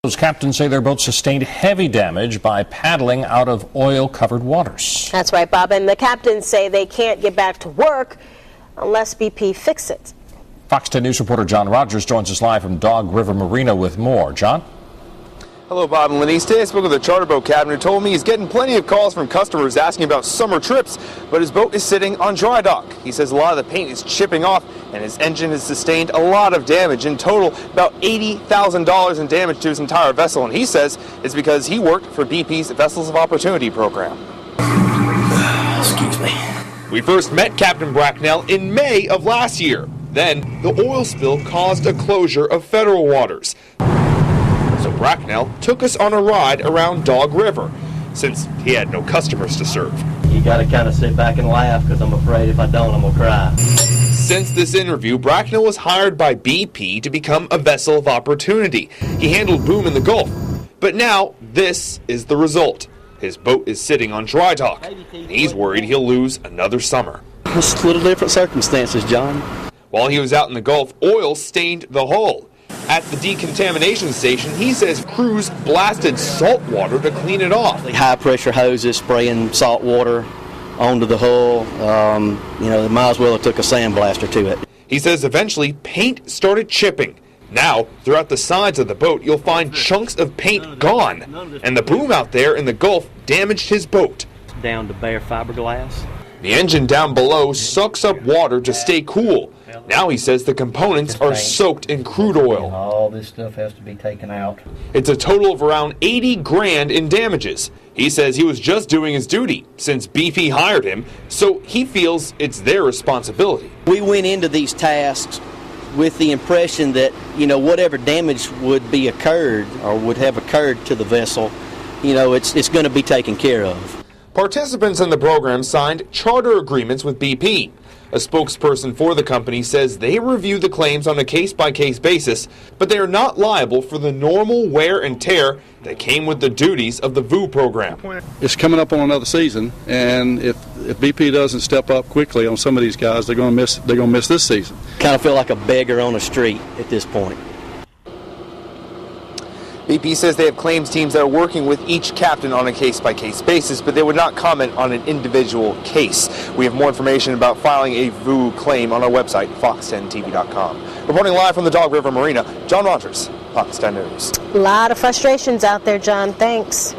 Those captains say their boat sustained heavy damage by paddling out of oil-covered waters. That's right, Bob. And the captains say they can't get back to work unless BP fix it. Fox 10 News reporter John Rogers joins us live from Dog River Marina with more. John? Hello, Bob and Lenise. Today I spoke with a charter boat captain who told me he's getting plenty of calls from customers asking about summer trips, but his boat is sitting on dry dock. He says a lot of the paint is chipping off and his engine has sustained a lot of damage. In total, about $80,000 in damage to his entire vessel, and he says it's because he worked for BP's Vessels of Opportunity program. Excuse me. We first met Captain Bracknell in May of last year. Then, the oil spill caused a closure of federal waters. So Bracknell took us on a ride around Dog River, since he had no customers to serve. You gotta kind of sit back and laugh, because I'm afraid if I don't, I'm gonna cry. Since this interview, Bracknell was hired by BP to become a vessel of opportunity. He handled boom in the Gulf. But now, this is the result. His boat is sitting on dry dock, and he's worried he'll lose another summer. It's a little different circumstances, John. While he was out in the Gulf, oil stained the hull. At the decontamination station, he says crews blasted salt water to clean it off. High pressure hoses spraying salt water onto the hull. They might as well have took a sandblaster to it. He says eventually paint started chipping. Now, throughout the sides of the boat, you'll find chunks of paint gone. And the boom out there in the Gulf damaged his boat. Down to bare fiberglass. The engine down below sucks up water to stay cool. Now he says the components are soaked in crude oil. All this stuff has to be taken out. It's a total of around 80 grand in damages. He says he was just doing his duty since BP hired him, so he feels it's their responsibility. We went into these tasks with the impression that, whatever damage would be occurred or would have occurred to the vessel, it's going to be taken care of. Participants in the program signed charter agreements with BP. A spokesperson for the company says they review the claims on a case-by-case basis, but they are not liable for the normal wear and tear that came with the duties of the VOO program. It's coming up on another season, and if BP doesn't step up quickly on some of these guys, they're going to miss this season. Kind of feel like a beggar on the street at this point. BP says they have claims teams that are working with each captain on a case-by-case basis, but they would not comment on an individual case. We have more information about filing a VOO claim on our website, fox10tv.com. Reporting live from the Dog River Marina, John Rogers, Fox 10 News. A lot of frustrations out there, John. Thanks.